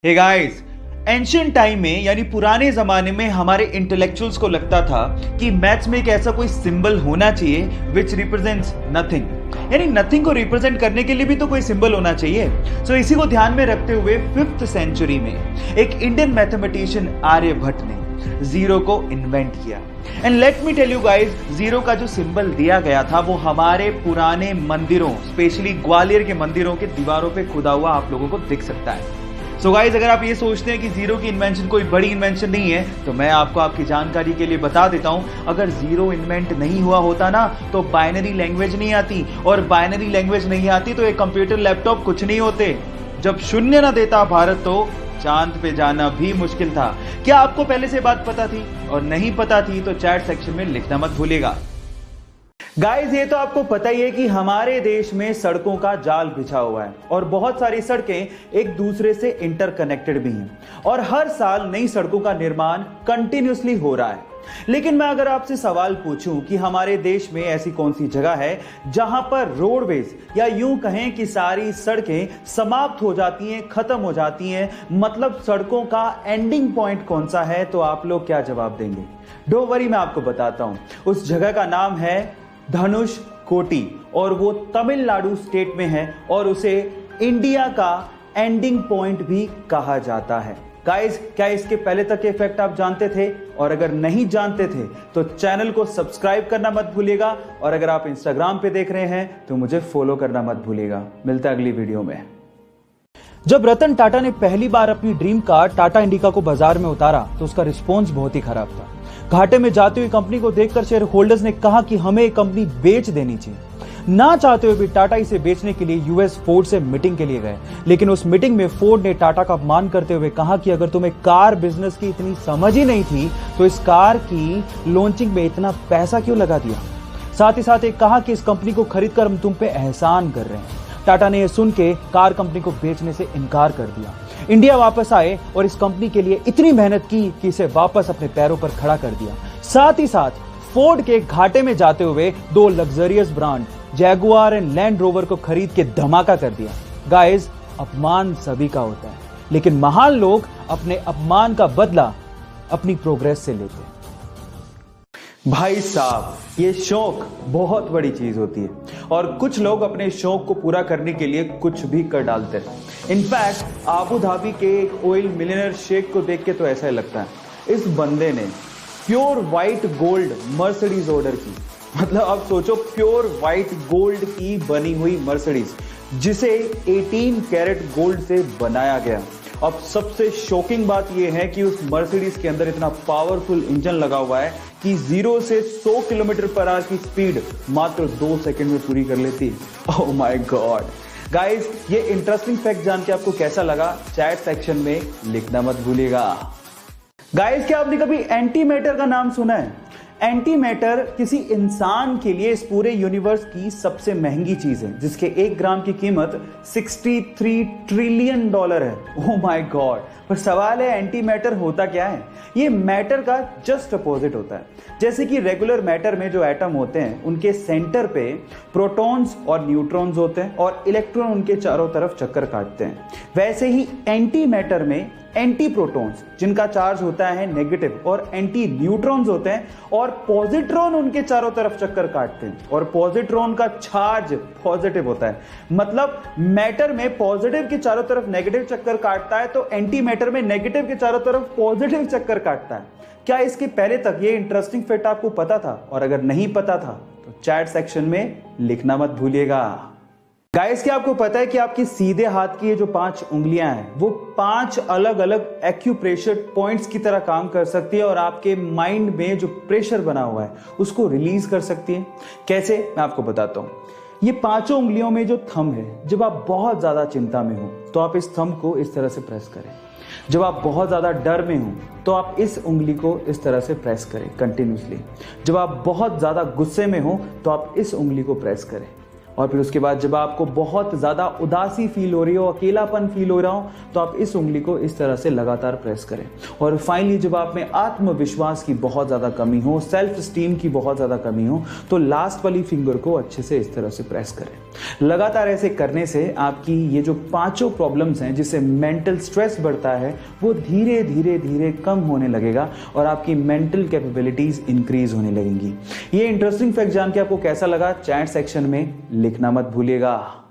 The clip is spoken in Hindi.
हे गाइस, एंशियंट टाइम में यानी पुराने जमाने में हमारे इंटेलेक्चुअल्स को लगता था कि मैथ्स में एक ऐसा कोई सिंबल होना चाहिए विच रिप्रेजेंट्स नथिंग, यानी नथिंग को रिप्रेजेंट करने के लिए भी तो कोई सिंबल होना चाहिए। सो इसी को ध्यान में रखते हुए 5th सेंचुरी में एक इंडियन मैथमेटिशियन आर्यभट्ट ने जीरो को इन्वेंट किया। And let me tell you guys, zero का जो सिंबल दिया गया था वो हमारे पुराने मंदिरों, स्पेशली ग्वालियर के मंदिरों के दीवारों पे खुदा हुआ आप लोगों को दिख सकता है। सो गाइस, अगर आप ये सोचते हैं कि जीरो की इन्वेंशन कोई बड़ी इन्वेंशन नहीं है, तो मैं आपको आपकी जानकारी के लिए बता देता हूं, अगर जीरो इन्वेंट नहीं हुआ होता ना तो बाइनरी लैंग्वेज नहीं आती, और बाइनरी लैंग्वेज नहीं आती तो एक कंप्यूटर लैपटॉप कुछ नहीं होते। जब शून्य ना देता भारत तो चांद पे जाना भी मुश्किल था। क्या आपको पहले से बात पता थी? और नहीं पता थी तो चैट सेक्शन में लिखना मत भूलिएगा। गाइस, ये तो आपको पता ही है कि हमारे देश में सड़कों का जाल बिछा हुआ है और बहुत सारी सड़कें एक दूसरे से इंटरकनेक्टेड भी हैं, और हर साल नई सड़कों का निर्माण कंटिन्यूसली हो रहा है। लेकिन मैं अगर आपसे सवाल पूछूं कि हमारे देश में ऐसी कौन सी जगह है जहां पर रोडवेज या यूं कहें कि सारी सड़कें समाप्त हो जाती हैं, खत्म हो जाती हैं, मतलब सड़कों का एंडिंग पॉइंट कौन सा है, तो आप लोग क्या जवाब देंगे? डोंट वरी, मैं आपको बताता हूं। उस जगह का नाम है धनुष कोटी, और वो तमिलनाडु स्टेट में है, और उसे इंडिया का एंडिंग पॉइंट भी कहा जाता है। गाइस, क्या इसके पहले तक के फैक्ट आप जानते थे? और अगर नहीं जानते थे तो चैनल को सब्सक्राइब करना मत भूलिएगा, और अगर आप इंस्टाग्राम पे देख रहे हैं तो मुझे फॉलो करना मत भूलिएगा। मिलता है अगली वीडियो में। जब रतन टाटा ने पहली बार अपनी ड्रीम कार टाटा इंडिका को बाजार में उतारा तो उसका रिस्पॉन्स बहुत ही खराब था। घाटे में जाती हुई कंपनी को देखकर शेयर होल्डर्स ने कहा कि हमें ये कंपनी बेच देनी चाहिए। ना चाहते हुए भी टाटा इसे बेचने के लिए यूएस फोर्ड से मीटिंग के लिए गए, लेकिन उस मीटिंग में फोर्ड ने टाटा का अपमान करते हुए कहा कि अगर तुम्हें कार बिजनेस की इतनी समझ ही नहीं थी तो इस कार की लॉन्चिंग में इतना पैसा क्यों लगा दिया। साथ ही साथ एक कहा कि इस कंपनी को खरीदकर हम तुम पे एहसान कर रहे हैं। टाटा ने यह सुन के कार कंपनी को बेचने से इनकार कर दिया। इंडिया वापस आए और इस कंपनी के लिए इतनी मेहनत की कि इसे वापस अपने पैरों पर खड़ा कर दिया। साथ ही साथ फोर्ड के घाटे में जाते हुए 2 luxurious brand Jaguar and land rover को खरीद के धमाका कर दिया। गाइस, अपमान सभी का होता है, लेकिन महान लोग अपने अपमान का बदला अपनी प्रोग्रेस से लेते हैं। भाई साहब, ये शौक बहुत बड़ी चीज होती है, और कुछ लोग अपने शौक को पूरा करने के लिए कुछ भी कर डालते हैं। इनफैक्ट आबू धाबी के एक ऑयल मिलियनर शेख को देख के तो ऐसा ही लगता है, इस बंदे ने pure white gold Mercedes order की। मतलब अब सोचो, प्योर व्हाइट गोल्ड की बनी हुई मर्सिडीज, जिसे 18 कैरेट गोल्ड से बनाया गया। अब सबसे शॉकिंग बात यह है कि उस मर्सिडीज के अंदर इतना पावरफुल इंजन लगा हुआ है कि 0 से 100 किलोमीटर पर आवर की स्पीड मात्र 2 सेकंड में पूरी कर लेती है। Oh my God. गाइस, ये इंटरेस्टिंग फैक्ट जान के आपको कैसा लगा, चैट सेक्शन में लिखना मत भूलिएगा। गाइस, क्या आपने कभी एंटी मैटर का नाम सुना है? एंटी मैटर किसी इंसान के लिए इस पूरे यूनिवर्स की सबसे महंगी चीज है, जिसके 1 ग्राम की कीमत $63 ट्रिलियन है। Oh my God. पर सवाल है, एंटी मैटर होता क्या है? ये मैटर का जस्ट अपोजिट होता है। जैसे कि रेगुलर मैटर में जो एटम होते हैं उनके सेंटर पे प्रोटॉन्स और न्यूट्रॉन्स होते हैं, और इलेक्ट्रॉन उनके चारों तरफ चक्कर काटते हैं। वैसे ही एंटी मैटर में एंटी प्रोटॉन्स, जिनका चार्ज होता है नेगेटिव, और एंटी न्यूट्रॉन्स होते हैं, और पॉजिट्रॉन उनके चारों तरफ चक्कर काटते हैं, और पॉजिट्रॉन का चार्ज पॉजिटिव होता है। मतलब मैटर में पॉजिटिव के चारों तरफ नेगेटिव चक्कर काटता है, तो एंटी मैटर में नेगेटिव के चारों तरफ पॉजिटिव चक्कर काटता है। क्या इसके पहले तक ये इंटरेस्टिंग फैक्ट आपको पता था? और अगर नहीं पता था तो चैट सेक्शन में लिखना मत भूलिएगा। गाइस, क्या आपको पता है कि आपके सीधे हाथ की ये जो 5 उंगलियां हैं वो 5 अलग अलग एक्यूप्रेशर पॉइंट्स की तरह काम कर सकती है, और आपके माइंड में जो प्रेशर बना हुआ है उसको रिलीज कर सकती है। कैसे, मैं आपको बताता हूं। ये 5 उंगलियों में जो थंब है, जब आप बहुत ज्यादा चिंता में हो तो आप इस थंब को इस तरह से प्रेस करें। जब आप बहुत ज्यादा डर में हो तो आप इस उंगली को इस तरह से प्रेस करें कंटिन्यूसली। जब आप बहुत ज्यादा गुस्से में हो तो आप इस उंगली को प्रेस करें। और फिर उसके बाद जब आपको बहुत ज़्यादा उदासी फील हो रही हो, अकेलापन फील हो रहा हो, तो आप इस उंगली को इस तरह से लगातार प्रेस करें। और फाइनली जब आप में आत्मविश्वास की बहुत ज़्यादा कमी हो, सेल्फ स्टीम की बहुत ज़्यादा कमी हो, तो लास्ट वाली फिंगर को अच्छे से इस तरह से प्रेस करें। लगातार ऐसे करने से आपकी ये जो 5 प्रॉब्लम्स हैं जिससे मेंटल स्ट्रेस बढ़ता है, वो धीरे धीरे धीरे कम होने लगेगा और आपकी मेंटल कैपेबिलिटीज इंक्रीज होने लगेंगी। ये इंटरेस्टिंग फैक्ट जान के आपको कैसा लगा, चैट सेक्शन में लिखना मत भूलिएगा।